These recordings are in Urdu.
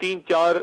3-4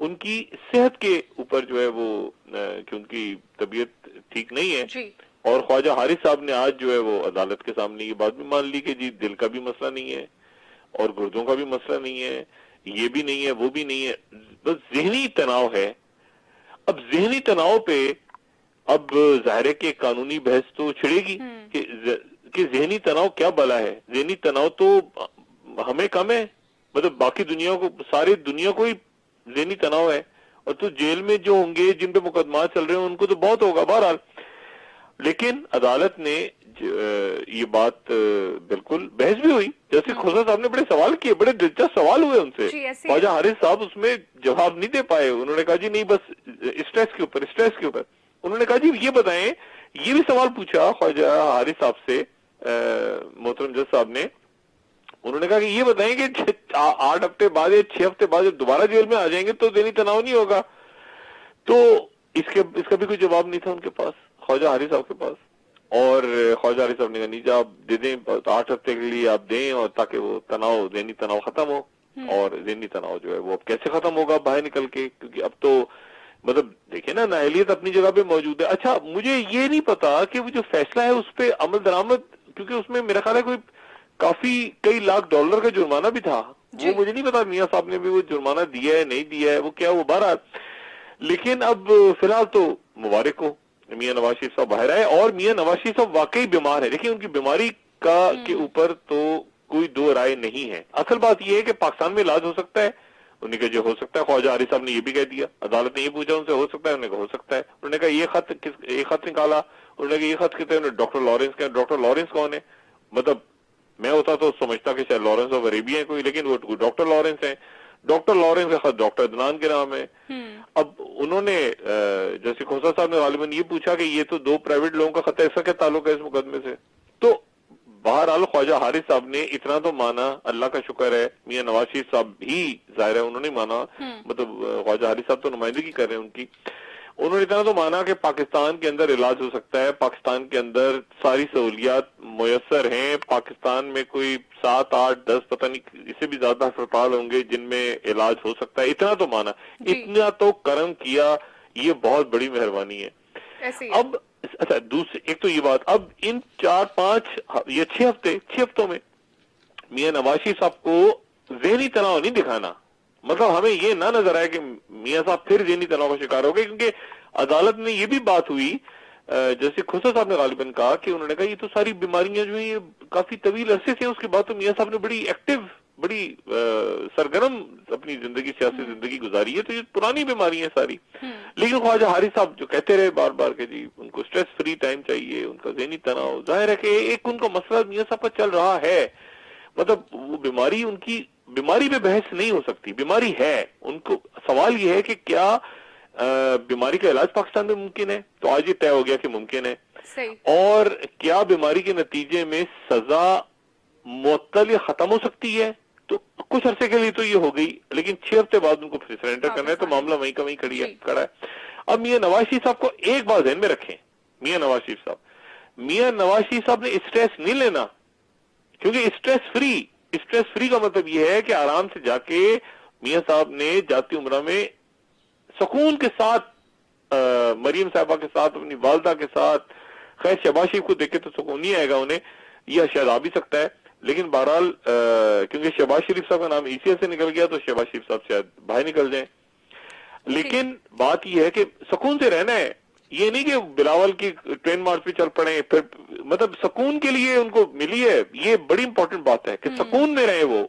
ان کی صحت کے اوپر جو ہے وہ کہ ان کی طبیعت ٹھیک نہیں ہے جی اور خواجہ حارث صاحب نے آج جو ہے وہ عدالت کے سامنے یہ بات بھی مان لی کہ جی دل کا بھی مسئلہ نہیں ہے اور گردوں کا بھی مسئلہ نہیں ہے, یہ بھی نہیں ہے, وہ بھی نہیں ہے, بس ذہنی تناؤ ہے. اب ذہنی تناؤ پہ اب ظاہر ہے کہ قانونی بحث تو چھڑے گی کہ ذہنی تناؤ کیا بلا ہے. ذہنی تناؤ تو ہمیں کم ہے, مطلب باقی دنیا کو, ساری دنیا کو ہی ذہنی تناؤ ہے, اور تو جیل میں جو ہوں گے جن پہ مقدمات چل رہے ہیں ان کو تو بہت ہوگا. بہرحال لیکن عدالت نے یہ بات بالکل بحث بھی ہوئی, جیسے خسرو صاحب نے بڑے سوال کیے, بڑے دلچسپ سوال ہوئے ان سے. خواجہ حارث صاحب اس میں جواب نہیں دے پائے. انہوں نے کہا جی نہیں بس اسٹریس کے اوپر. انہوں نے کہا جی یہ بتائیں, یہ بھی سوال پوچھا خواجہ حارث صاحب سے محترم جج صاحب نے. انہوں نے کہا کہ یہ بتائیں کہ 8 ہفتے بعد یا 6 ہفتے بعد جب دوبارہ جیل میں آ جائیں گے تو ذہنی تناؤ نہیں ہوگا؟ تو اس کا بھی کوئی جواب نہیں تھا ان کے پاس, خواجہ حارث صاحب کے پاس. اور خواجہ حارث صاحب نے کہا نہیں جی آپ دے دیں, 8 ہفتے کے لیے آپ دیں, اور تاکہ وہ تناؤ, ذہنی تناؤ ختم ہو. اور ذہنی تناؤ جو ہے وہ اب کیسے ختم ہوگا باہر نکل کے, کیونکہ اب تو مطلب دیکھیں نا, نااہلیت اپنی جگہ پہ موجود ہے. اچھا مجھے یہ نہیں پتا کہ وہ جو فیصلہ ہے اس پہ عمل درآمد, کیونکہ اس میں میرا خیال ہے کوئی کافی کئی لاکھ ڈالر کا جرمانہ بھی تھا, وہ مجھے نہیں پتا میاں صاحب نے بھی وہ جرمانہ دیا ہے نہیں دیا ہے, وہ کیا وہ بہرحال. لیکن اب فی الحال تو مبارک ہو, میاں نواز شریف صاحب باہر آئے, اور میاں نواز شریف صاحب واقعی بیمار ہے. دیکھیں ان کی بیماری کے اوپر تو کوئی دو رائے نہیں ہے. اصل بات یہ ہے کہ پاکستان میں علاج ہو سکتا ہے, انہوں نے کہا جو ہو سکتا ہے. خواجہ حارث صاحب نے یہ بھی کہہ دیا, عدالت نے یہ پوچھا ان سے ہو سکتا ہے, انہوں نے کہا ہو سکتا ہے. انہوں نے کہا یہ خط نکالا, انہوں نے کہا یہ خط کہتے ہیں ڈاکٹر لارنس کا. ڈاکٹر لارنس کون ہے؟ مطلب میں ہوتا تو سمجھتا کہ شاید لارنس آف عربیہ ہے کوئی, لیکن وہ ڈاکٹر لارنس ہیں. ڈاکٹر لارنس کا خط ڈاکٹر عدنان کے نام ہے. اب انہوں نے جیسے کھوسا صاحب نے غالباً یہ پوچھا کہ یہ تو 2 پرائیویٹ لوگوں کا خط ہے, ایسا کیا تعلق ہے اس مقدمے سے؟ تو بہرحال خواجہ حارث صاحب نے اتنا تو مانا, اللہ کا شکر ہے. میاں نواز شریف صاحب بھی ظاہر ہے انہوں نے مانا, مطلب خواجہ حارث صاحب تو نمائندگی کر رہے ہیں ان کی. انہوں نے اتنا تو مانا کہ پاکستان کے اندر علاج ہو سکتا ہے, پاکستان کے اندر ساری سہولیات میسر ہیں, پاکستان میں کوئی 7 8 10 پتہ نہیں اس سے بھی زیادہ ہسپتال ہوں گے جن میں علاج ہو سکتا ہے. اتنا تو مانا, اتنا تو کرم کیا, یہ بہت بڑی مہربانی ہے. اب اچھا دوسری ایک تو یہ بات, اب ان 4 5 یا 6 ہفتوں میں میاں نواز شریف صاحب کو ذہنی تناؤ نہیں دکھانا, مطلب ہمیں یہ نہ نظر آئے کہ میاں صاحب پھر ذہنی تناؤ کا شکار ہو گئے. کیونکہ عدالت میں یہ بھی بات ہوئی, جیسے خسرو صاحب نے غالباً کہا کہ انہوں نے کہا یہ تو ساری بیماریاں جو ہیں یہ کافی طویل عرصے سے, اس کے بعد تو میاں صاحب نے بڑی ایکٹیو, بڑی سرگرم اپنی زندگی, سیاسی زندگی گزاری ہے, تو یہ پرانی بیماری ہیں ساری. لیکن خواجہ حارث صاحب جو کہتے رہے بار بار کہ جی ان کو سٹریس فری ٹائم چاہیے, ان کا ذہنی تناؤ, ظاہر ہے کہ ایک ان کا مسئلہ میاں صاحب پر چل رہا ہے, مطلب وہ بیماری, ان کی بیماری پہ بحث نہیں ہو سکتی, بیماری ہے. ان کو سوال یہ ہے کہ کیا بیماری کا علاج پاکستان میں ممکن ہے, تو آج یہ طے ہو گیا کہ ممکن ہے. اور کیا بیماری کے نتیجے میں سزا معطل یا ختم ہو سکتی ہے, تو کچھ عرصے کے لیے تو یہ ہو گئی, لیکن 6 ہفتے بعد ان کو پھر سرنڈر کرنا ہے, تو معاملہ وہیں کا وہیں کھڑا ہے. اب میاں نواز شریف صاحب کو ایک بات ذہن میں رکھیں, میاں نواز شریف صاحب نے اسٹریس نہیں لینا, کیونکہ اسٹریس فری کا مطلب یہ ہے کہ آرام سے جا کے میاں صاحب نے جاتی عمرہ میں سکون کے ساتھ, مریم صاحبہ کے ساتھ, اپنی والدہ کے ساتھ, خیر شہباز شریف کو دیکھ کے تو سکون نہیں آئے گا انہیں, یہ شاید آ بھی سکتا ہے, لیکن بہرحال کیونکہ شہباز شریف صاحب کا نام ECS سے نکل گیا تو شہباز شریف صاحب شاید باہر نکل جائیں. لیکن بات یہ ہے کہ سکون سے رہنا ہے, یہ نہیں کہ بلاول کی ٹرین مارچ پہ چل پڑے, پھر مطلب سکون کے لیے ان کو ملی ہے, یہ بڑی امپورٹنٹ بات ہے کہ سکون میں رہے وہ.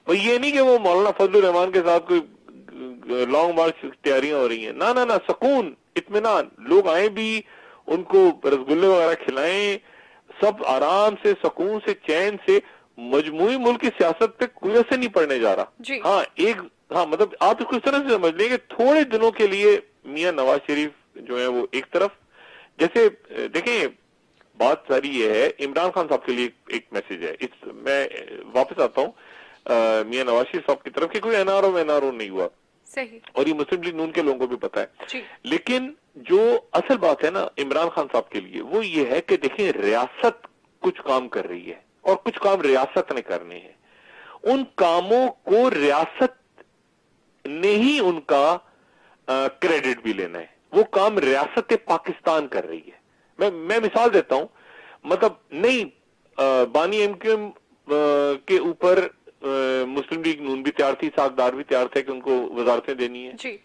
یہ نہیں کہ وہ مولانا فضل الرحمان کے ساتھ کوئی لانگ مارچ تیاریاں ہو رہی ہیں, نہ سکون, اطمینان, لوگ آئیں بھی, ان کو رسگلے وغیرہ کھلائیں, سب آرام سے, سکون سے, چین سے. مجموعی ملک کی سیاست پہ کوئی اثر نہیں پڑنے جا رہا. مطلب آپ اس کو اس طرح سے سمجھ لیں کہ تھوڑے دنوں کے لیے میاں نواز شریف جو ہے وہ ایک طرف, جیسے دیکھیں بات ساری یہ ہے, عمران خان صاحب کے لیے ایک میسج ہے, میں واپس آتا ہوں میاں نواز شریف صاحب کی طرف, کہ کوئی NRO نہیں ہوا, اور یہ مسلم لیگ نون کے لوگوں کو بھی پتا ہے. لیکن جو اصل بات ہے نا عمران خان صاحب کے لیے, وہ یہ ہے کہ دیکھیں ریاست کچھ کام کر رہی ہے اور کچھ کام ریاست نے کرنے ہیں. ان کاموں کو ریاست نے ہی ان کا کریڈٹ بھی لینا ہے. وہ کام ریاست پاکستان کر رہی ہے. میں مثال دیتا ہوں, مطلب نہیں بانی ایم کیو ایم کے اوپر مسلم لیگ نون بھی تیار تھی, ساکدار بھی تیار تھے کہ ان کو وزارتیں دینی ہے. جی.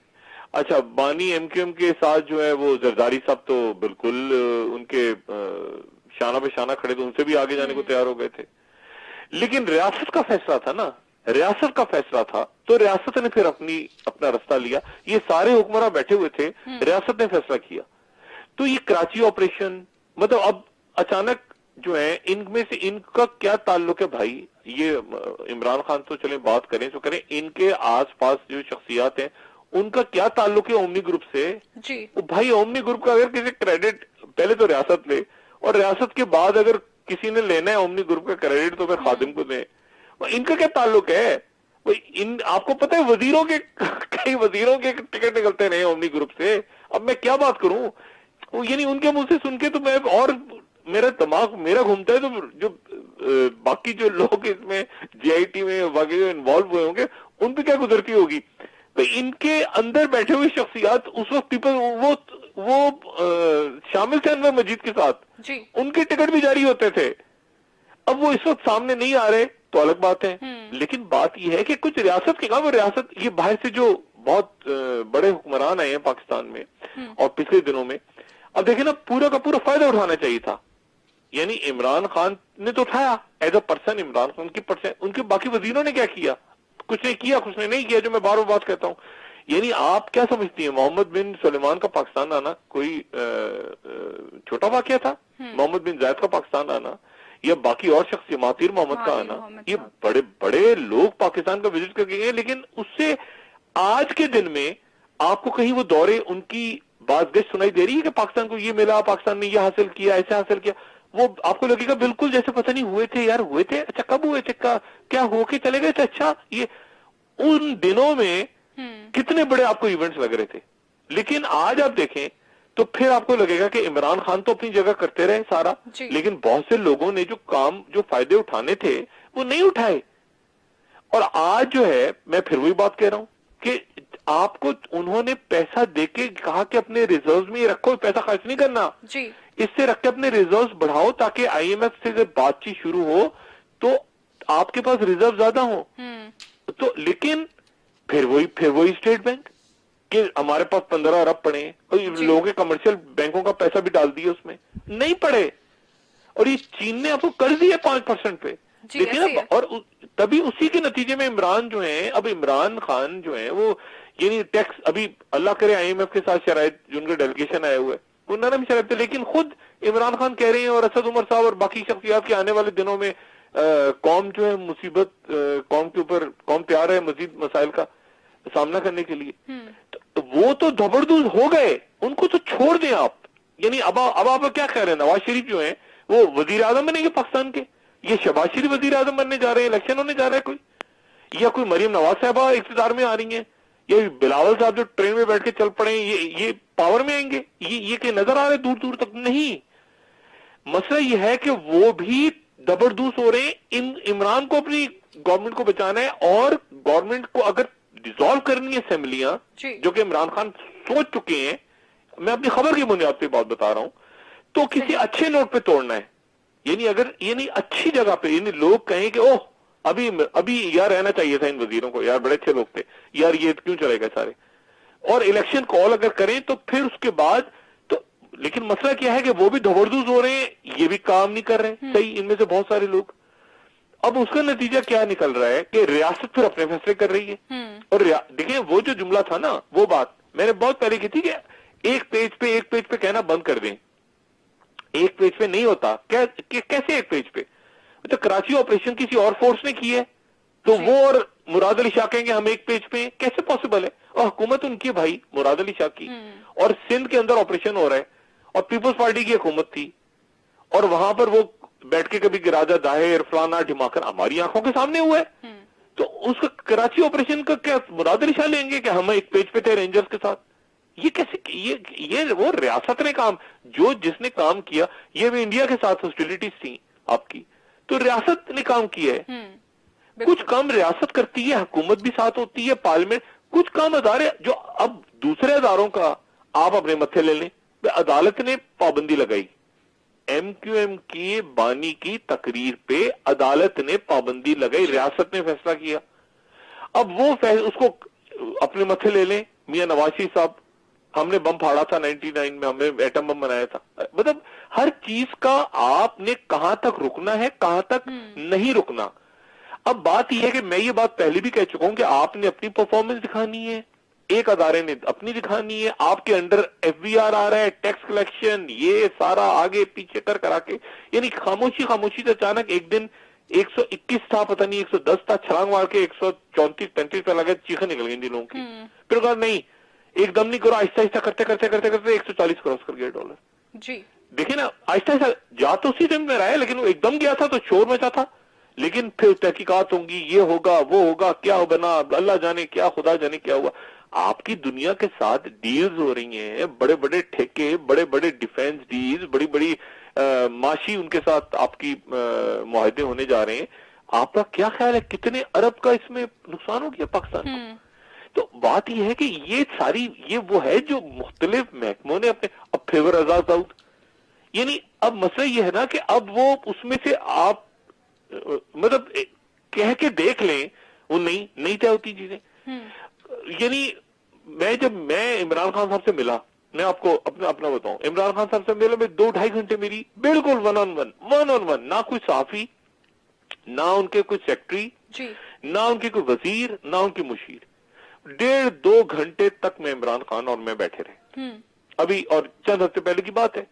اچھا, بانی ایم کیو ایم کے ساتھ جو ہے وہ زرداری صاحب تو بالکل ان کے شانہ بہ شانہ کھڑے تھے, ان سے بھی آگے جانے کو تیار ہو گئے تھے. لیکن ریاست کا فیصلہ تھا نا, ریاست کا فیصلہ تھا, تو ریاست نے پھر اپنا رستہ لیا. یہ سارے حکمراں بیٹھے ہوئے تھے, ریاست نے فیصلہ کیا. تو یہ کراچی آپریشن, مطلب اب اچانک جو ہے ان میں سے ان کا کیا تعلق ہے بھائی؟ یہ عمران خان تو چلیں بات کریں تو کریں, ان کے آس پاس جو شخصیات ہیں ان کا کیا تعلق ہے اومنی گروپ سے؟ جی. بھائی اومنی گروپ کا اگر کسی کریڈٹ پہلے تو ریاست لے, اور ریاست کے بعد اگر کسی نے لینا ہے اومنی گروپ کا کریڈٹ تو پھر خادم کو دیں. ان کا کیا تعلق ہے؟ آپ کو پتہ ہے وزیروں کے کئی وزیروں کے ٹکٹ نکلتے رہے اومنی گروپ سے. اب میں کیا بات کروں, یعنی ان کے منہ سے سن کے تو میں اور میرا دماغ میرا گھومتا ہے. تو جو باقی جو لوگ اس میں جے آئی ٹی میں باقی جو انوالو ہوئے ہوں گے ان پہ کیا گزرتی ہوگی. تو ان کے اندر بیٹھے ہوئے شخصیات اس وقت پیپل وہ شامل تھے انور مجید کے ساتھ, جی. ان کے ٹکٹ بھی جاری ہوتے تھے. اب وہ اس وقت سامنے نہیں آ رہے تو الگ بات ہے. لیکن بات یہ ہے کہ کچھ ریاست کے کام, ریاست یہ باہر سے جو بہت بڑے حکمران آئے ہیں پاکستان میں اور پچھلے دنوں میں, اب دیکھیں نا پورا کا پورا فائدہ اٹھانا چاہیے تھا. یعنی عمران خان نے تو اٹھایا as a person, Imran Khan کی پرسن, ان کے باقی وزیروں نے کیا کیا؟ کچھ نے کیا, کچھ نے نہیں کیا, جو میں بار بار بات کہتا ہوں. یعنی آپ کیا سمجھتی ہیں محمد بن سلیمان کا پاکستان آنا کوئی چھوٹا واقعہ تھا؟ محمد بن زائد کا پاکستان آنا یا باقی اور شخص مہاتیر محمد کا آنا, یہ بڑے بڑے لوگ پاکستان کا وزٹ کر گئے ہیں. لیکن اس سے آج کے دن میں آپ کو کہیں وہ دورے ان کی بات گشت سنائی دے رہی ہے کہ پاکستان کو یہ ملا, پاکستان نے یہ حاصل کیا, ایسے حاصل کیا؟ وہ آپ کو لگے گا بالکل جیسے پتہ نہیں ہوئے تھے یار, ہوئے تھے, اچھا کب ہوئے تھے, کیا ہو کے چلے گئے تھے, اچھا یہ ان دنوں میں کتنے بڑے آپ کو ایونٹس لگ رہے تھے. لیکن آج آپ دیکھیں تو پھر آپ کو لگے گا کہ عمران خان تو اپنی جگہ کرتے رہے سارا, لیکن بہت سے لوگوں نے جو فائدے اٹھانے تھے وہ نہیں اٹھائے. اور آج جو ہے میں پھر وہی بات کہہ رہا ہوں کہ آپ کو انہوں نے پیسہ دے کے کہا کہ اپنے ریزروز میں رکھو, پیسہ خرچ نہیں کرنا, اس سے رکھ کے اپنے ریزروز بڑھاؤ تاکہ آئی ایم ایف سے جب بات چیت شروع ہو تو آپ کے پاس ریزرو زیادہ ہوں. تو لیکن پھر وہی اسٹیٹ بینک کہ ہمارے پاس 15 ارب پڑے ہیں, لوگوں کے کمرشل بینکوں کا پیسہ بھی ڈال دیا اس میں, نہیں پڑے. اور یہ چین نے آپ کو کر دیا 5% پہ. لیکن اور تبھی اسی کے نتیجے میں عمران جو ہیں, اب عمران خان جو ہیں وہ یعنی ٹیکس, ابھی اللہ کرے آئی ایم ایف کے ساتھ شرائط جو ان کے ڈیلیگیشن آئے ہوئے انہوں نے بھی شرائط تھے, لیکن خود عمران خان کہہ رہے ہیں اور اسد عمر صاحب اور باقی شخصیات کے آنے والے دنوں میں قوم جو ہے مصیبت, قوم کے اوپر قوم تیار ہے مزید مسائل کا سامنا کرنے کے لیے. تو وہ تو زبردست ہو گئے, ان کو تو چھوڑ دیں آپ. یعنی اب آپ کیا کہہ رہے ہیں, نواز شریف جو ہیں وہ وزیر اعظم بنیں گے پاکستان کے, یہ شہباز شریف وزیر اعظم بننے جا رہے ہیں, الیکشن ہونے جا رہا ہے کوئی, یا کوئی مریم نواز صاحبہ اقتدار میں آ رہی ہیں, یا بلاول صاحب جو ٹرین میں بیٹھ کے چل پڑے ہیں یہ پاور میں آئیں گے, یہ کہ نظر آ رہے دور دور تک نہیں. مسئلہ یہ ہے کہ وہ بھی زبردست ہو رہے ہیں. عمران کو اپنی گورنمنٹ کو بچانا ہے, اور گورنمنٹ کو اگر ڈیزالو کرنی ہے اسمبلیاں, جو کہ عمران خان سوچ چکے ہیں, میں اپنی خبر کی بنیاد پہ بات بتا رہا ہوں, تو کسی اچھے نوٹ پہ توڑنا ہے. یعنی اچھی جگہ پہ, یعنی لوگ کہیں کہ اوہ ابھی یار رہنا چاہیے تھا ان وزیروں کو, یار بڑے اچھے لوگ تھے یار, یہ کیوں چلے گئے سارے, اور الیکشن کال اگر کریں تو پھر اس کے بعد تو. لیکن مسئلہ کیا ہے کہ وہ بھی زبردست ہو رہے ہیں, یہ بھی کام نہیں کر رہے صحیح, ان میں سے بہت سارے لوگ. اب اس کا نتیجہ کیا نکل رہا ہے کہ ریاست پھر اپنے فیصلے کر رہی ہے. اور دیکھیں وہ جو جملہ تھا نا, وہ بات میں نے بہت پہلے کی تھی کہ ایک پیج پہ کہنا بند کر دیں. ایک پیج پہ نہیں ہوتا, کیسے ایک پیج پہ؟ تو کراچی آپریشن کسی اور فورس نے کی ہے تو وہ اور مراد علی شاہ کہیں گے ہم ایک پیج پہ ہیں, کیسے پاسبل ہے؟ اور حکومت ان کی بھائی مراد علی شاہ کی, اور سندھ کے اندر آپریشن ہو رہا ہے, اور پیپلز پارٹی کی حکومت تھی, اور وہاں پر وہ بیٹھ کے کبھی گراجہ داہر فلانا ڈھماکر ہماری آنکھوں کے سامنے ہوا ہے. تو اس کا کراچی آپریشن کا کیا مراد علی شاہ لیں گے کہ ہم ایک پیج پہ تھے رینجرز کے ساتھ؟ یہ کیسے, یہ وہ ریاست نے کام, جس نے کام کیا, یہ بھی انڈیا کے ساتھ ہاسٹیلٹیز تھیں آپ کی, تو ریاست نے کام کیا ہے. کچھ کام ریاست کرتی ہے, حکومت بھی ساتھ ہوتی ہے, پارلیمنٹ, کچھ کام ادارے جو اب دوسرے اداروں کا آپ اپنے متھے لے لیں. عدالت نے پابندی لگائی, ایم کیو ایم کی بانی کی تقریر پہ عدالت نے پابندی لگائی, ریاست نے فیصلہ کیا. اب وہ اس کو اپنے متھے لے لیں. میاں نواز شریف صاحب, ہم نے بم پھاڑا تھا 99 میں, ہم نے ایٹم بم بنایا تھا. مطلب ہر چیز کا آپ نے کہاں تک رکنا ہے, کہاں تک نہیں رکنا. اب بات یہ ہے کہ میں یہ بات پہلے بھی کہہ چکا ہوں کہ آپ نے اپنی پرفارمنس دکھانی ہے, ایک ادارے نے اپنی دکھانی ہے. آپ کے انڈر ایف بی آر آ رہا ہے, ٹیکس کلیکشن, یہ سارا آگے پیچھے کرا کے, یعنی خاموشی سے اچانک ایک دن 121 تھا, پتہ نہیں 110 تھا, چھلانگ مار کے 134-35 پہ لگا, چیخیں نکل گئی لوگوں کی. پھر کہا نہیں, ایک دم نہیں کرو, آہستہ آہستہ کرتے 140 کراس کر گیا ڈالر. جی دیکھیں نا, آہستہ آہستہ جا تو اسی دن میں رہا ہے, لیکن وہ ایک دم گیا تھا تو شور مچا تھا. لیکن پھر تحقیقات ہوں گی, یہ ہوگا وہ ہوگا, کیا بنا, اللہ جانے کیا, خدا جانے کیا ہوا. آپ کی دنیا کے ساتھ ڈیلز ہو رہی ہیں, بڑے بڑے ٹھیکے, بڑے بڑے ڈیفینس ڈیلز, بڑی بڑی معاشی ان کے ساتھ آپ کی معاہدے ہونے جا رہے ہیں. آپ کا کیا خیال ہے کتنے ارب کا اس میں نقصان ہو گیا پاکستان کو؟ تو بات یہ ہے کہ یہ ساری یہ وہ ہے جو مختلف محکموں نے اپنے, اب فیور آزاد داؤد, یعنی اب مسئلہ یہ ہے نا کہ اب وہ اس میں سے آپ مطلب کہہ کے دیکھ لیں, وہ نہیں طے ہوتی چیزیں. یعنی جب میں عمران خان صاحب سے ملا, میں آپ کو اپنا بتاؤں, عمران خان صاحب سے ملا, میں 2-2.5 گھنٹے میری بالکل ون آن ون, نہ کوئی صحافی, نہ ان کے کوئی سیکٹری, نہ ان کے کوئی وزیر, نہ ان کے مشیر. 1.5-2 گھنٹے تک میں عمران خان اور میں بیٹھے رہے, ابھی اور چند ہفتے پہلے کی بات ہے.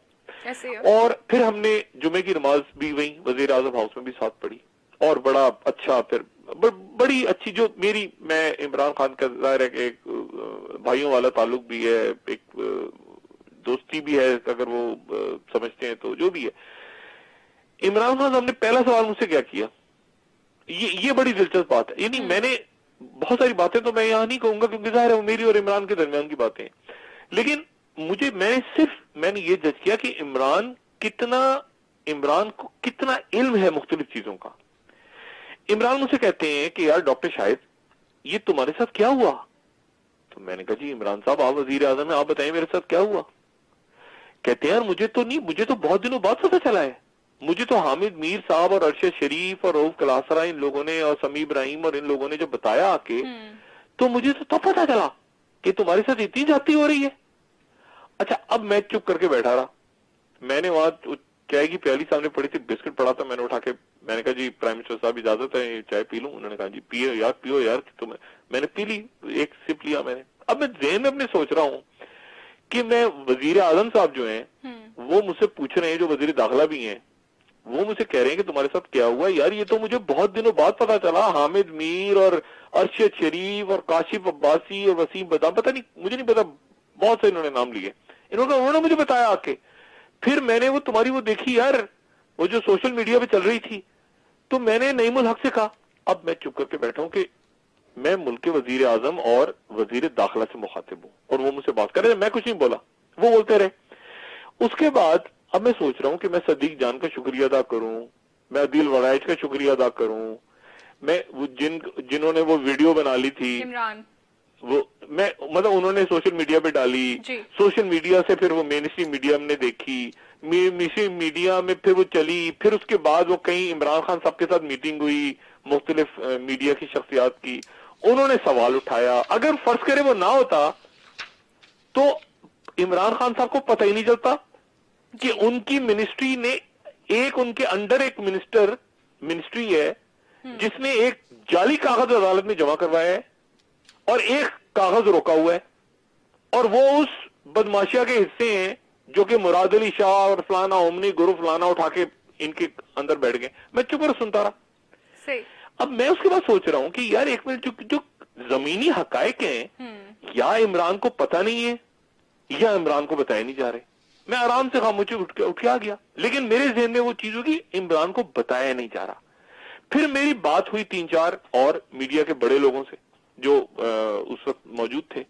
اور پھر ہم نے جمعے کی نماز بھی وہیں وزیر اعظم ہاؤس میں بھی ساتھ پڑھی, اور بڑا اچھا, پھر بڑی اچھی, جو میں عمران خان کا ظاہر ہے کہ ایک بھائیوں والا تعلق بھی ہے, ایک دوستی بھی ہے, اگر وہ سمجھتے ہیں تو جو بھی ہے. عمران خان صاحب نے پہلا سوال مجھ سے کیا کیا, یہ بڑی دلچسپ بات ہے. یعنی میں نے بہت ساری باتیں تو میں یہاں نہیں کہوں گا کیونکہ ظاہر ہے وہ میری اور عمران کے درمیان کی باتیں ہیں, لیکن میں نے یہ جج کیا کہ عمران کو کتنا علم ہے مختلف چیزوں کا. عمران مجھ سے کہتے ہیں کہ یار ڈاکٹر شاہد یہ تمہارے ساتھ کیا ہوا؟ تو میں نے کہا جی عمران صاحب آپ وزیر اعظم ہیں, آپ بتائیں میرے ساتھ کیا ہوا. کہتے ہیں یار مجھے تو بہت دنوں بعد پتہ چلا ہے, مجھے تو حامد میر صاحب اور ارشد شریف اور رؤف کلاسرا ان لوگوں نے اور سمیع ابراہیم اور ان لوگوں نے جب بتایا آ کے, تو مجھے تو تب پتہ چلا کہ تمہارے ساتھ اتنی جاتی ہو رہی ہے. اچھا اب میں چپ کر کے بیٹھا رہا, میں نے وہاں چائے کی پیالی سامنے پڑی تھی, بسکٹ پڑا تھا, میں نے اٹھا کے میں نے کہا جی پرائم منسٹر صاحب اجازت ہے چائے پی لوں؟ انہوں نے کہا جی پیو یار. تو میں نے پی لی, ایک سپ لیا میں نے. اب میں ذہن میں اپنے سوچ رہا ہوں کہ میں وزیر اعظم صاحب جو ہیں وہ مجھ سے پوچھ رہے ہیں, جو وزیر داخلہ بھی ہیں وہ مجھ سے کہہ رہے ہیں کہ تمہارے ساتھ کیا ہوا. یار یہ تو مجھے بہت دنوں بعد پتا چلا, حامد میر اور ارشد شریف اور کاشف عباسی اور وسیم بدام, پتہ نہیں مجھے نہیں پتا, بہت سے انہوں نے نام لیے, انہوں نے مجھے بتایا آ کے. پھر میں نے وہ تمہاری وہ دیکھی یار, وہ جو سوشل میڈیا پہ چل رہی تھی, تو میں نے نعیم الحق سے کہا, اب میں چپ کر کے بیٹھا ہوں کہ میں ملک کے وزیر اعظم اور وزیر داخلہ سے مخاطب ہوں, اور وہ مجھ سے بات کر رہے, میں کچھ نہیں بولا, وہ بولتے رہے. اس کے بعد اب میں سوچ رہا ہوں کہ میں صدیق جان کا شکریہ ادا کروں, میں عدیل وڑائچ کا شکریہ ادا کروں, میں جنہوں نے وہ ویڈیو بنا لی تھی عمران, وہ میں مطلب انہوں نے سوشل میڈیا پہ ڈالی, سوشل میڈیا سے پھر وہ مین اسٹریم میڈیا نے دیکھی, مین اسٹریم میڈیا میں پھر وہ چلی, پھر اس کے بعد وہ کہیں عمران خان صاحب کے ساتھ میٹنگ ہوئی مختلف میڈیا کی شخصیات کی, انہوں نے سوال اٹھایا. اگر فرض کرے وہ نہ ہوتا تو عمران خان صاحب کو پتہ ہی نہیں چلتا کہ ان کی منسٹری نے ان کے انڈر ایک منسٹری ہے جس نے ایک جعلی کاغذ عدالت میں جمع کروایا ہے اور ایک کاغذ روکا ہوا ہے, اور وہ اس بدماشیا کے حصے ہیں جو کہ مراد علی شاہ اور فلانا اومنی گروہ فلانا اٹھا کے ان کے اندر بیٹھ گئے. میں چپ کر سنتا رہا. اب میں اس کے بعد سوچ رہا ہوں کہ یار ایک منٹ, جو زمینی حقائق ہیں, یا عمران کو پتہ نہیں ہے یا عمران کو بتائے نہیں جا رہے. میں آرام سے خاموشی اٹھ کے آ گیا, لیکن میرے ذہن میں وہ چیز ہوگی عمران کو بتایا نہیں جا رہا. پھر میری بات ہوئی 3-4 اور میڈیا کے بڑے لوگوں سے جو اس وقت موجود تھے.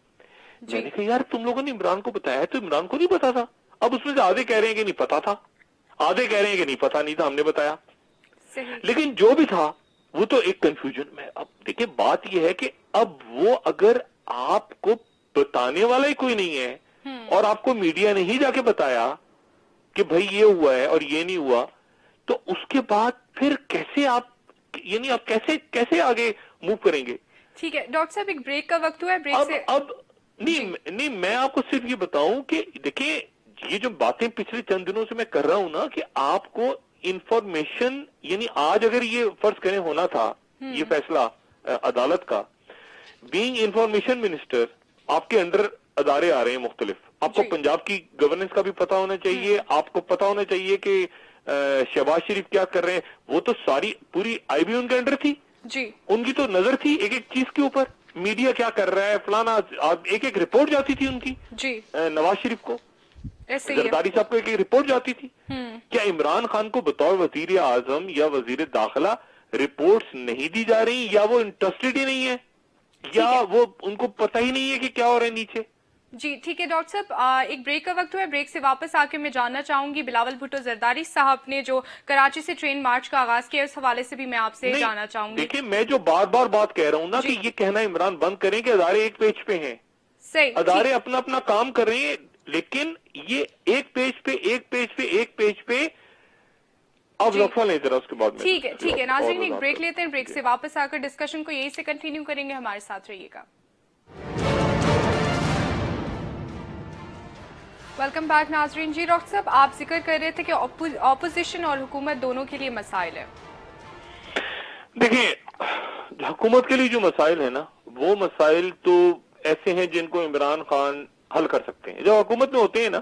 میں نے کہا یار تم لوگوں نے عمران کو بتایا ہے, تو عمران کو نہیں پتا تھا. اب اس میں سے آدھے کہہ رہے ہیں کہ نہیں پتا تھا, آدھے کہہ رہے ہیں کہ نہیں پتا نہیں تھا, ہم نے بتایا. لیکن جو بھی تھا وہ تو ایک کنفیوژن میں. اب دیکھیں بات یہ ہے کہ اب وہ اگر آپ کو بتانے والا ہی کوئی نہیں ہے اور آپ کو میڈیا نے ہی جا کے بتایا کہ بھائی یہ ہوا ہے اور یہ نہیں ہوا, تو اس کے بعد پھر کیسے آپ, یعنی آپ کیسے آگے موو کریں گے؟ ٹھیک ہے ڈاکٹر صاحب, ایک بریک کا وقت ہوا ہے, بریک سے اب نہیں, میں آپ کو صرف یہ بتاؤں کہ دیکھیں یہ جو باتیں پچھلے چند دنوں سے میں کر رہا ہوں نا, کہ آپ کو انفارمیشن, یعنی آج اگر یہ فرض کریں ہونا تھا یہ فیصلہ عدالت کا, بینگ انفارمیشن منسٹر, آپ کے انڈر ادارے آ رہے ہیں مختلف, آپ کو پنجاب کی گورننس کا بھی پتا ہونا چاہیے, آپ کو پتا ہونا چاہیے کہ شہباز شریف کیا کر رہے ہیں, وہ تو ساری پوری آئی بی ان کے انڈر تھی, ان کی تو نظر تھی ایک ایک چیز کے اوپر, میڈیا کیا کر رہا ہے فلانا, ایک ایک رپورٹ جاتی تھی ان کی نواز شریف کو, زرداری صاحب کو ایک ایک رپورٹ جاتی تھی. کیا عمران خان کو بطور وزیر اعظم یا وزیر داخلہ رپورٹس نہیں دی جا رہی, یا وہ انٹرسٹڈ ہی نہیں ہے, یا وہ ان کو پتہ ہی نہیں ہے کہ کیا ہو رہا ہے نیچے؟ جی ٹھیک ہے ڈاکٹر صاحب, ایک بریک کا وقت ہوا ہے, بریک سے واپس آ کے میں جاننا چاہوں گی بلاول بھٹو زرداری صاحب نے جو کراچی سے ٹرین مارچ کا آغاز کیا, اس حوالے سے بھی میں آپ سے جاننا چاہوں گی. دیکھیں میں جو بار بات کہہ رہا ہوں نا کہ یہ کہنا عمران بند کریں کہ ادارے ایک پیج پہ ہیں, ادارے اپنا اپنا کام کر رہے ہیں, لیکن یہ ایک پیج پہ اب وقفہ لیں ذرا, اس کے بعد میں ٹھیک ہے ناظرین, ایک بریک لیتے ہیں, بریک سے واپس آ کر ڈسکشن کو یہی سے کنٹینیو کریں گے, ہمارے ساتھ رہیے گا. ویلکم بیک ناظرین. جی ڈاکٹر صاحب, آپ ذکر کر رہے تھے کہ اپوزیشن اور حکومت دونوں کے لیے مسائل ہیں. دیکھیں حکومت کے لیے جو مسائل ہیں نا, وہ مسائل تو ایسے ہیں جن کو عمران خان حل کر سکتے ہیں. جب حکومت میں ہوتے ہیں نا,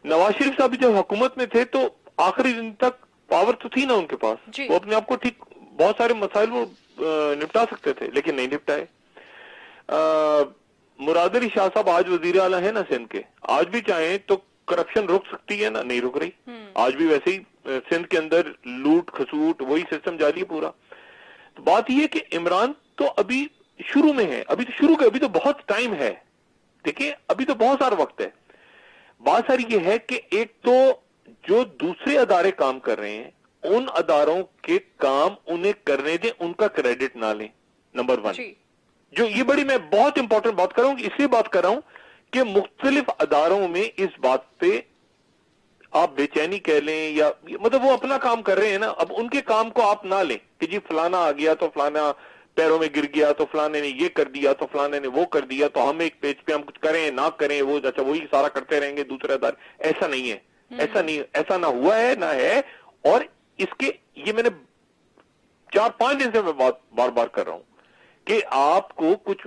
نواز شریف صاحب جب حکومت میں تھے تو آخری دن تک پاور تو تھی نا ان کے پاس, وہ اپنے آپ کو ٹھیک, بہت سارے مسائل وہ نپٹا سکتے تھے, لیکن نہیں نپٹائے. مراد علی شاہ صاحب آج وزیر اعلیٰ ہیں نا سندھ کے, آج بھی چاہیں تو کرپشن رک سکتی ہے نا, نہیں رک رہی. آج بھی ویسے ہی سندھ کے اندر لوٹ کھسوٹ وہی سسٹم جاری ہے پورا. تو بات یہ کہ عمران تو ابھی شروع میں ہے, ابھی تو بہت ٹائم ہے, دیکھیں ابھی تو بہت سارا وقت ہے. بات ساری یہ ہے کہ ایک تو جو دوسرے ادارے کام کر رہے ہیں, ان اداروں کے کام انہیں کرنے دیں, ان کا کریڈٹ نہ لیں, نمبر 1. جو یہ بڑی میں بہت امپورٹنٹ بات کر رہا ہوں, اس لیے بات کر رہا ہوں کہ مختلف اداروں میں اس بات پہ آپ بے چینی کہہ لیں, یا مطلب وہ اپنا کام کر رہے ہیں نا, اب ان کے کام کو آپ نہ لیں کہ جی فلانا آ گیا تو فلانا پیروں میں گر گیا, تو فلانے نے یہ کر دیا, تو فلانے نے وہ کر دیا, تو ہم ایک پیج پہ ہم کچھ کریں نہ کریں, وہ اچھا وہی سارا کرتے رہیں گے دوسرے ادارے. ایسا نہیں ہے, ایسا نہ ہوا ہے نہ ہے. اور اس کے یہ میں نے 4-5 دن سے میں بار بار کر رہا ہوں کہ آپ کو کچھ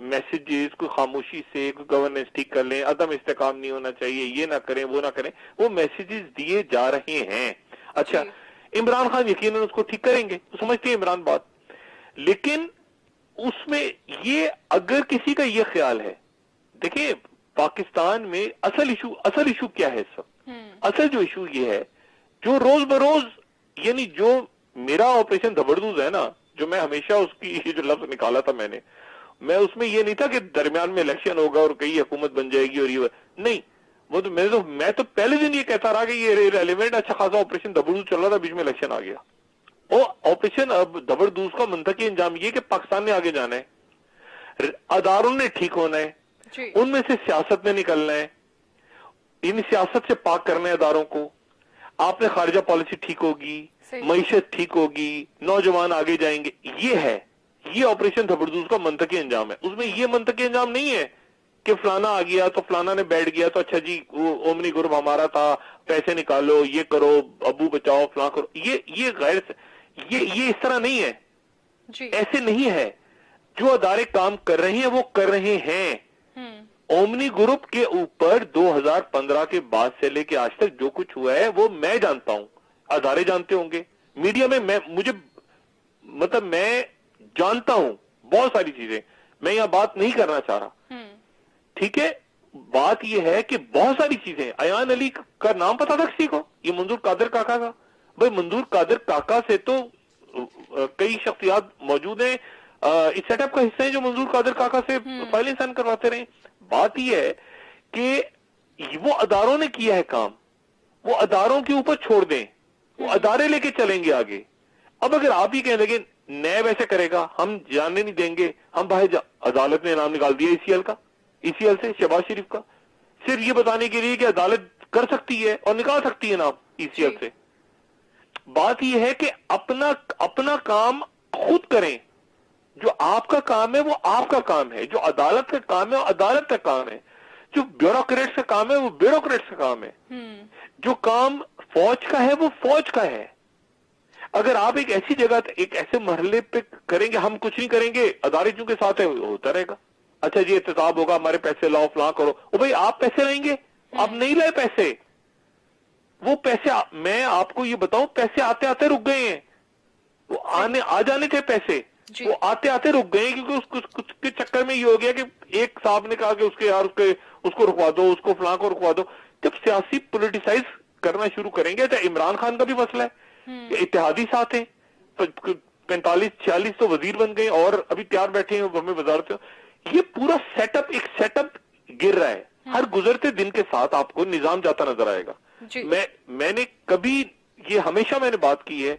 میسیجز کو خاموشی سے گورننس ٹھیک کر لیں, عدم استحکام نہیں ہونا چاہیے, یہ نہ کریں وہ نہ کریں, وہ میسیجز دیے جا رہے ہیں. اچھا عمران خان یقیناً اس کو ٹھیک کریں گے, تو سمجھتے ہیں عمران بات, لیکن اس میں یہ اگر کسی کا یہ خیال ہے, دیکھیں پاکستان میں اصل ایشو کیا ہے اس وقت؟ اصل جو ایشو یہ ہے جو روز بروز, یعنی جو میرا آپریشن زبردوز ہے نا, جو میں ہمیشہ اس کی یہ جو لفظ نکالا تھا میں اس میں یہ نہیں تھا کہ درمیان میں الیکشن ہوگا اور کئی حکومت بن جائے گی, اور یہ نہیں, وہ تو میں تو پہلے دن یہ کہتا رہا کہ یہ ریلیونٹ اچھا خاصا آپریشن زبردوز چل رہا تھا, بیچ میں الیکشن آ گیا. وہ آپریشن اب زبردوز کا منطقی انجام یہ کہ پاکستان نے آگے جانا ہے, اداروں نے ٹھیک ہونا ہے, ان میں سے سیاست میں نکلنا ہے, ان سیاست سے پاک کرنا ہے اداروں کو. آپ نے خارجہ پالیسی ٹھیک ہوگی, معیشت ٹھیک ہوگی, نوجوان آگے جائیں گے, یہ آپریشن زبردوز کا منطقی انجام ہے. اس میں یہ منطقی انجام نہیں ہے کہ فلانا آ گیا تو فلانا نے بیٹھ گیا تو اچھا جی وہ اومنی گروپ ہمارا تھا, پیسے نکالو, یہ کرو, ابو بچاؤ, فلاں کرو. یہ غیر یہ اس طرح نہیں ہے, ایسے نہیں ہے. جو ادارے کام کر رہے ہیں وہ کر رہے ہیں. اومنی گروپ کے اوپر 2015 کے بعد سے لے کے آج تک جو کچھ ہوا ہے وہ میں جانتا ہوں, ادارے جانتے ہوں گے, میڈیا میں مجھے مطلب میں جانتا ہوں بہت ساری چیزیں, میں یہاں بات نہیں کرنا چاہ رہا, ٹھیک ہے. بات یہ ہے کہ بہت ساری چیزیں, ایان علی کا نام پتا تھا کسی کو, یہ منظور قادر کاکا کا, بھائی منظور قادر کاکا سے تو کئی شخصیات موجود ہیں, اس سیٹ اپ کا حصہ ہیں جو منظور قادر کاکا سے فائلیں سائن کرواتے رہے. بات یہ ہے کہ وہ اداروں نے کیا ہے کام, وہ اداروں کے اوپر چھوڑ دیں, وہ ادارے لے کے چلیں گے آگے. اب اگر آپ ہی کہیں لگے نیب ایسے کرے گا, ہم جانے نہیں دیں گے, ہم عدالت نے انعام نکال دیا ECL کا, ECL سے شہباز شریف کا, صرف یہ بتانے کے لیے کہ عدالت کر سکتی ہے اور نکال سکتی ہے انعام ECL سے. بات یہ ہے کہ اپنا کام خود کریں. جو آپ کا کام ہے وہ آپ کا کام ہے, جو عدالت کا کام ہے وہ عدالت کا کام ہے, جو بیوروکریٹس کا کام ہے وہ بیوروکریٹس کا کام ہے, جو کام فوج کا ہے وہ فوج کا ہے. اگر آپ ایک ایسی جگہ ایک ایسے مرحلے پہ کریں گے ہم کچھ نہیں کریں گے, عدالت چونکہ ساتھ ہے ہوتا رہے گا, اچھا جی احتساب ہوگا, ہمارے پیسے لاؤ فلاں کرو, او بھائی آپ پیسے لائیں گے, آپ نہیں لائے پیسے, وہ پیسے میں آپ کو یہ بتاؤں پیسے آتے آتے رک گئے ہیں, وہ آ جانے تھے پیسے, وہ آتے آتے رک گئے کیونکہ اس کے چکر میں یہ ہو گیا کہ ایک صاحب نے کہا کہ اس کے یار اس کو رکوا دو, اس کو فلاں کو رکوا دو. جب سیاسی پولیٹیسائز کرنا شروع کریں گے, تو عمران خان کا بھی مسئلہ ہے, اتحادی ساتھ ہیں, 45-46 تو وزیر بن گئے اور ابھی تیار بیٹھے ہیں ہمیں وزارت. یہ پورا سیٹ اپ ایک سیٹ اپ گر رہا ہے. ہر گزرتے دن کے ساتھ آپ کو نظام جاتا نظر آئے گا. میں نے کبھی یہ ہمیشہ میں نے بات کی ہے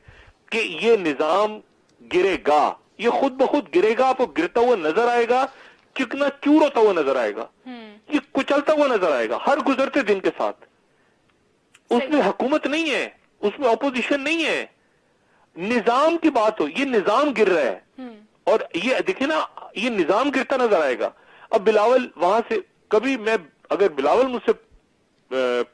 کہ یہ نظام گرے گا, یہ خود بخود گرے گا, آپ کو گرتا ہوا نظر آئے گا, چکنا چور ہوتا ہوا نظر آئے گا, یہ کچلتا ہوا نظر آئے گا ہر گزرتے دن کے ساتھ. اس میں حکومت نہیں ہے, اس میں اپوزیشن نہیں ہے, نظام کی بات ہو, یہ نظام گر رہا ہے. اور یہ دیکھیں نا, یہ نظام گرتا نظر آئے گا. اب بلاول وہاں سے کبھی میں اگر بلاول مجھ سے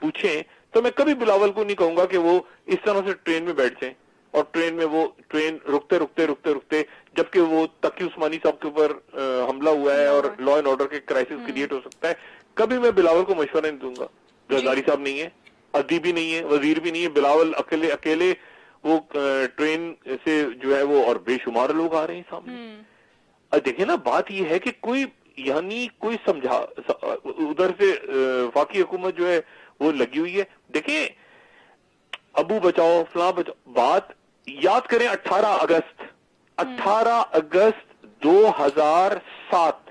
پوچھیں تو میں کبھی بلاول کو نہیں کہوں گا کہ وہ اس طرح سے ٹرین میں بیٹھ جائیں اور ٹرین میں وہ ٹرین رکتے جبکہ وہ تقی عثمانی صاحب کے اوپر حملہ ہوا ہے اور لا اینڈ آرڈر کے کرائسس کریٹ ہو سکتا ہے. کبھی میں بلاول کو مشورہ نہیں دوں گا. زرداری صاحب نہیں ہے, ادیبی نہیں ہے, وزیر بھی نہیں ہے, بلاول اکیلے وہ ٹرین سے جو ہے وہ, اور بے شمار لوگ آ رہے ہیں سامنے. دیکھیں نا, بات یہ ہے کہ کوئی یعنی کوئی سمجھا ادھر سے وفاقی حکومت جو ہے وہ لگی ہوئی ہے. دیکھیں ابو بچاؤ فلاں بچاؤ, بات یاد کریں 18 اگست 2007,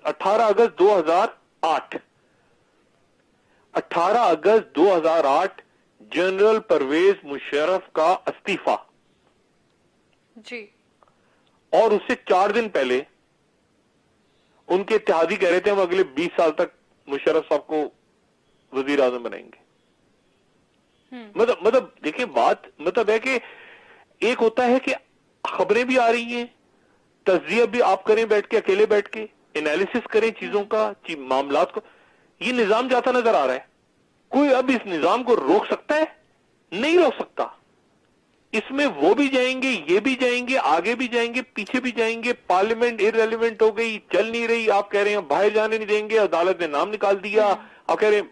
18 اگست 2008, 18 اگست 2008 جنرل پرویز مشرف کا استعفی, جی, اور اس سے 4 دن پہلے ان کے اتحادی کہہ رہے تھے ہم اگلے 20 سال تک مشرف صاحب کو وزیر اعظم بنائیں گے. مطلب دیکھیں بات مطلب ہے کہ ایک ہوتا ہے کہ خبریں بھی آ رہی ہیں, تجزیہ بھی آپ کریں بیٹھ کے, اکیلے بیٹھ کے انالیسس کریں چیزوں کا, معاملات کو. یہ نظام جاتا نظر آ رہا ہے. کوئی اب اس نظام کو روک سکتا ہے؟ نہیں روک سکتا. اس میں وہ بھی جائیں گے, یہ بھی جائیں گے, آگے بھی جائیں گے, پیچھے بھی جائیں گے. پارلیمنٹ ارریلیونٹ ہو گئی, چل نہیں رہی, آپ کہہ رہے ہیں باہر جانے نہیں دیں گے, عدالت نے نام نکال دیا, آپ کہہ رہے ہیں.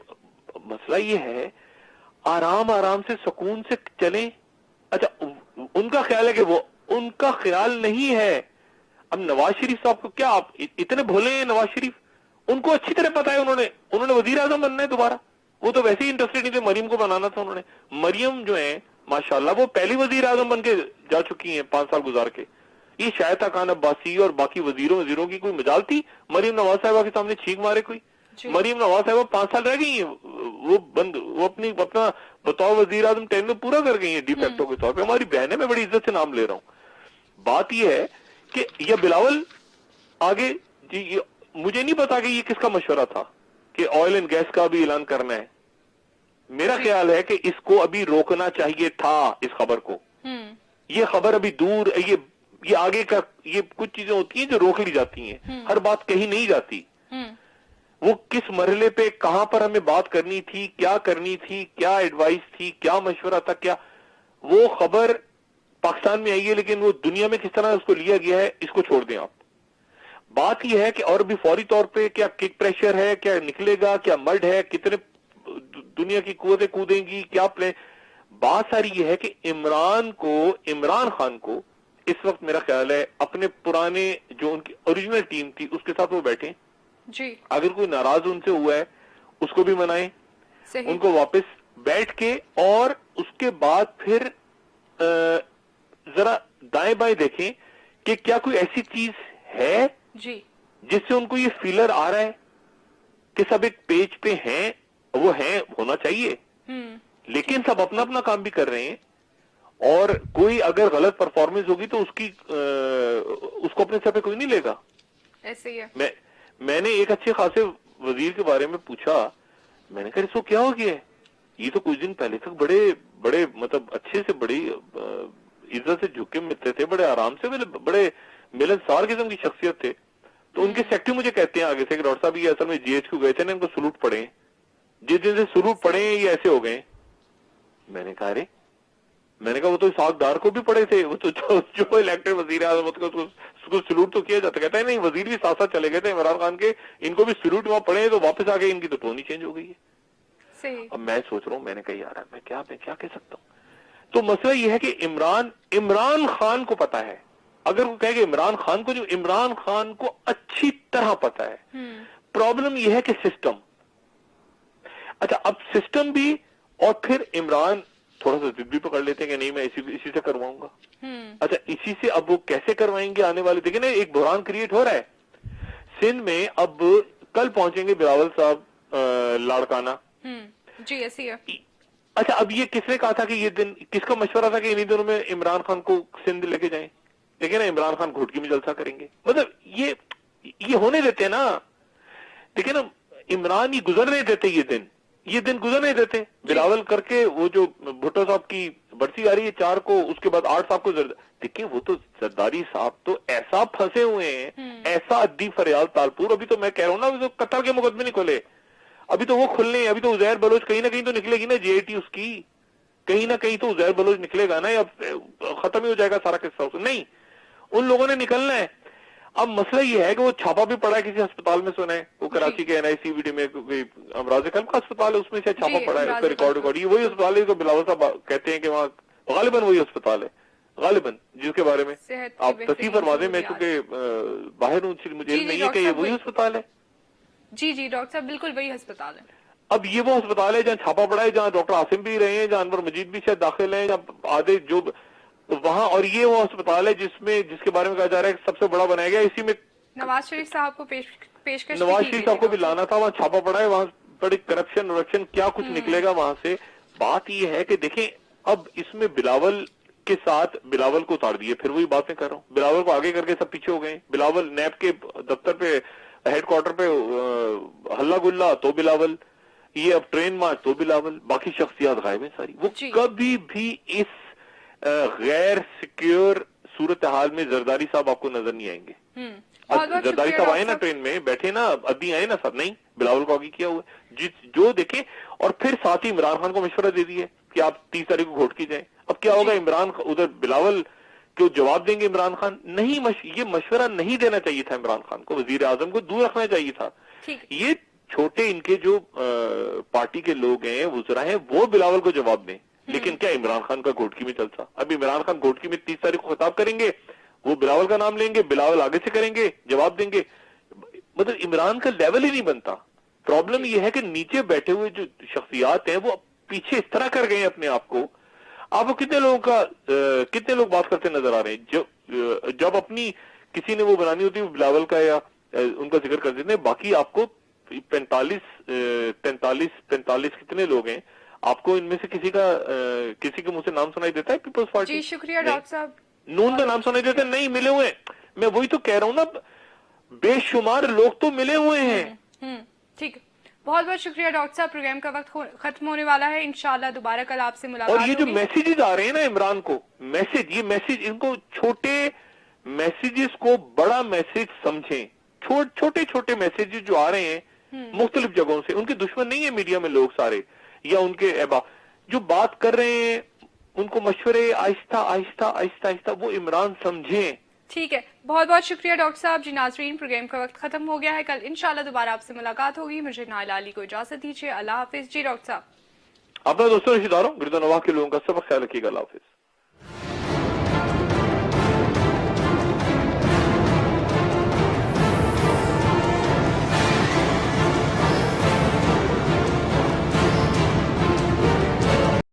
مسئلہ یہ ہے آرام سے سکون سے چلیں. اچھا ان کا خیال ہے کہ وہ, ان کا خیال نہیں ہے. اب نواز شریف صاحب کو کیا آپ اتنے بھولے ہیں؟ نواز شریف ان کو اچھی طرح پتا ہے, انہوں نے وزیر اعظم بننا ہے دوبارہ. وہ تو ویسے ہی انٹرسٹڈ نہیں تھے, مریم کو بنانا تھا انہوں نے. مریم جو ہیں ماشاءاللہ وہ پہلی وزیر اعظم بن کے جا چکی ہیں 5 سال گزار کے. یہ شائستہ خان عباسی اور باقی وزیروں کی کوئی مجال تھی مریم نواز صاحبہ کے سامنے چھینک مارے کوئی؟ مریم نواز صاحبہ 5 سال رہ گئی ہیں, وہ اپنا بطور وزیر اعظم ٹینور پورا کر گئی ہیں ڈی فیکٹو کے طور پہ. ہماری بہنیں, میں بڑی عزت سے نام لے رہا ہوں. بات یہ ہے کہ یہ بلاول آگے جی, مجھے نہیں پتا کہ یہ کس کا مشورہ تھا کہ آئل اینڈ گیس کا بھی اعلان کرنا ہے. میرا خیال ہے کہ اس کو ابھی روکنا چاہیے تھا, اس خبر کو. یہ خبر ابھی دور, یہ آگے کا, یہ کچھ چیزیں ہوتی ہیں جو روک لی جاتی ہیں, ہر بات کہیں نہیں جاتی. وہ کس مرحلے پہ کہاں پر ہمیں بات کرنی تھی, کیا کرنی تھی, کیا ایڈوائس تھی, کیا مشورہ تھا, کیا وہ خبر پاکستان میں آئی ہے, لیکن وہ دنیا میں کس طرح اس کو لیا گیا ہے اس کو چھوڑ دیں آپ. بات یہ ہے کہ اور بھی فوری طور پہ کیا کک پریشر ہے, کیا نکلے گا, کیا مرڈ ہے, کتنے دنیا کی قوتیں کودیں گی, کیا پلان. بات ساری یہ ہے کہ عمران خان کو اس وقت میرا خیال ہے اپنے پرانے جو ان کی اوریجنل ٹیم تھی اس کے ساتھ وہ بیٹھیں جی. اگر کوئی ناراض ان سے ہوا ہے اس کو بھی منائیں, ان کو واپس بیٹھ کے, اور اس کے بعد پھر ذرا دائیں بائیں دیکھیں کہ کیا کوئی ایسی چیز ہے جی جس سے ان کو یہ فیلر آ رہا ہے کہ سب ایک پیج پہ ہیں, وہ ہیں, ہونا چاہیے, لیکن سب اپنا اپنا کام بھی کر رہے ہیں. اور کوئی اگر غلط پرفارمنس ہوگی تو اس کو اپنے سر پہ کوئی نہیں لے گا. ایسے ہی ہے. میں نے ایک اچھے خاصے وزیر کے بارے میں پوچھا, میں نے کہا اس کو کیا ہو گیا ہے, یہ تو کچھ دن پہلے تک بڑے بڑے مطلب اچھے سے بڑی عزت سے جھک کے ملتے تھے, بڑے آرام سے, بڑے ملنسار قسم کی شخصیت تھے. تو ان کے سیکٹری مجھے کہتے ہیں آگے سے کہ ڈاکٹر صاحب یہ اصل میں جی ایچ کو گئے تھے نا, ان کو سلوٹ پڑے ہیں, جس دن سے سلوٹ پڑے ہیں یہ ایسے ہو گئے. میں نے کہا وہ تو اسحاق ڈار کو بھی پڑے تھے, وہ تو جو الیکٹڈ وزیر اعظم اس کو سلوٹ تو کیا جاتا. کہتا ہے نہیں, وزیر بھی ساتھ ساتھ چلے گئے تھے عمران خان کے, ان کو بھی سلوٹ وہاں پڑے ہیں تو واپس آ گئے, ان کی تو ٹون ہی چینج ہو گئی ہے. اب میں سوچ رہا ہوں, میں نے کہا یار میں کیا کہہ سکتا ہوں. تو مسئلہ یہ ہے کہ عمران خان کو پتا ہے, اگر وہ کہے کہ عمران خان کو, جو عمران خان کو اچھی طرح پتا ہے. پرابلم یہ ہے کہ سسٹم, اچھا اب سسٹم بھی, اور پھر عمران تھوڑا سا ضد بھی پکڑ لیتے ہیں کہ نہیں میں اسی سے کرواؤں گا. اچھا اسی سے اب وہ کیسے کروائیں گے آنے والے, دیکھیں نا ایک بحران کریٹ ہو رہا ہے سندھ میں. اب کل پہنچیں گے بلاول صاحب لاڑکانہ. جی ایسی ہے. اچھا اب یہ کس نے کہا تھا کہ یہ دن, کس کا مشورہ تھا کہ انہی دنوں میں عمران خان کو سندھ لے کے جائیں؟ دیکھیں نا عمران خان گھوٹکی میں جلسہ کریں گے, مطلب یہ ہونے دیتے ہیں نا. دیکھیں نا عمران یہ گزرنے دیتے, یہ دن گزرنے دیتے. بلاول کر کے وہ جو بھٹو صاحب کی برسی آ رہی ہے 4 کو, اس کے بعد 8 صاحب کو دیکھیں وہ تو زرداری صاحب تو ایسا پھنسے ہوئے ہیں, ایسا ادی فریال تالپور. ابھی تو میں کہہ رہا ہوں نا, قطر کے مقدمے نہیں کھولے, ابھی تو وہ کھلنے ہیں. ابھی تو عزیر بلوچ کہیں نہ کہیں تو نکلے گی نا, جے آئی ٹی اس کی کہیں نہ کہیں تو عزیر بلوچ نکلے گا نا, یا ختم ہی ہو جائے گا سارا قصہ. نہیں, ان لوگوں نے نکلنا ہے. اب مسئلہ یہ ہے کہ وہ چھاپا بھی پڑا ہے کسی ہسپتال میں, سنا ہے وہ کراچی کے این آئی سی وی ڈی میں امراض قلب کا اسپتال ہے, اس میں سے چھاپا پڑا ہے, اس کا ریکارڈ. یہ وہی اسپتال ہے جو بلاول صاحب کہتے ہیں کہ وہاں غالباً وہی اسپتال ہے, غالباً جس کے بارے میں آپ تصحیح فرما دیں. میں چونکہ باہر ہوں, مجھے علم نہیں ہے کہ یہ وہی اسپتال ہے. جی ڈاکٹر صاحب بالکل وہی اسپتال ہے. اب یہ وہ اسپتال ہے جہاں چھاپا پڑا ہے, جہاں ڈاکٹر عاصم بھی رہے ہیں, جہاں انور مجید بھی شاید داخل ہیں, جہاں آدھے جو وہاں, اور یہ وہ اسپتال ہے جس کے بارے میں کہا جا رہا ہے کہ سب سے بڑا بنایا گیا. اسی میں نواز شریف صاحب کو پیشکش نواز شریف صاحب کو بھی لانا تھا, وہاں چھاپا پڑا ہے, وہاں بڑی کرپشن کیا کچھ نکلے گا وہاں سے. بات یہ ہے کہ دیکھیں اب اس میں بلاول کے ساتھ بلاول کو اتار دیے, پھر وہی بات میں کر رہا ہوں, بلاول کو آگے کر کے سب پیچھے ہو گئے. بلاول نیب کے دفتر پہ, ہیڈ کوارٹر پہ ہلہ گلا تو بلاول, یہ اب ٹرین مارچ تو بلاول, باقی شخصیات غائب ہیں ساری. وہ کبھی بھی اس غیر سیکیور صورتحال میں زرداری صاحب آپ کو نظر نہیں آئیں گے. زرداری صاحب آئے نا ٹرین میں بیٹھے نا, ابھی آئے نا سر, نہیں بلاول کو آگے کیا ہوا جو دیکھیں. اور پھر ساتھ ہی عمران خان کو مشورہ دے دیے کہ آپ 30 تاریخ کو گھوٹ کی جائیں. اب کیا ہوگا, عمران ادھر بلاول کو جواب دیں گے عمران خان نہیں. یہ مشورہ نہیں دینا چاہیے تھا عمران خان کو, وزیر اعظم کو دور رکھنا چاہیے تھا. یہ چھوٹے ان کے جو پارٹی کے لوگ ہیں, وزراء ہیں, وہ بلاول کو جواب دیں. لیکن کیا عمران خان کا گھوٹکی میں چلتا؟ اب عمران خان گھوٹکی میں 30 تاریخ کو خطاب کریں گے, وہ بلاول کا نام لیں گے, بلاول آگے سے کریں گے, جواب دیں گے. مطلب عمران کا لیول ہی نہیں بنتا. پرابلم یہ ہے کہ نیچے بیٹھے ہوئے جو شخصیات ہیں وہ پیچھے اس طرح کر گئے ہیں اپنے آپ کو. آپ کو کتنے لوگ بات کرتے نظر آ رہے ہیں, جب اپنی کسی نے وہ بنانی ہوتی ہے بلاول کا یا ان کا ذکر کر دیتے ہیں. باقی آپ کو 45 کتنے لوگ ہیں, آپ کو ان میں سے کسی کے منہ سے نام سنائی دیتا ہے پیپلز پارٹی؟ جی شکریہ ڈاکٹر صاحب. نون کا نام سنائی دیتا ہے؟ نہیں ملے ہوئے. میں وہی تو کہہ رہا ہوں نا, بے شمار لوگ تو ملے ہوئے ہیں. ٹھیک, بہت بہت شکریہ ڈاکٹر صاحب. پروگرام کا وقت ختم ہونے والا ہے, انشاءاللہ دوبارہ کل آپ سے ملاقات ہوگی. اور یہ جو میسیجز آ رہے ہیں نا عمران کو, یہ میسیج ان کو چھوٹے میسیجز کو بڑا میسیج سمجھیں. چھوٹے میسیجز جو آ رہے ہیں مختلف جگہوں سے, ان کے دشمن نہیں ہیں میڈیا میں لوگ سارے, یا ان کے جو بات کر رہے ہیں ان کو مشورے آہستہ وہ عمران سمجھیں. ٹھیک ہے, بہت بہت شکریہ ڈاکٹر صاحب. جی ناظرین, پروگرام کا وقت ختم ہو گیا ہے. کل انشاءاللہ دوبارہ آپ سے ملاقات ہوگی. مجھے نائلہ علی کو اجازت دیجیے. اللہ حافظ. جی ڈاکٹر صاحب, اپنا دوستوں رشتہ داروں گرد و نواح کے لوگوں کا سب خیال رکھیے گا. اللہ حافظ.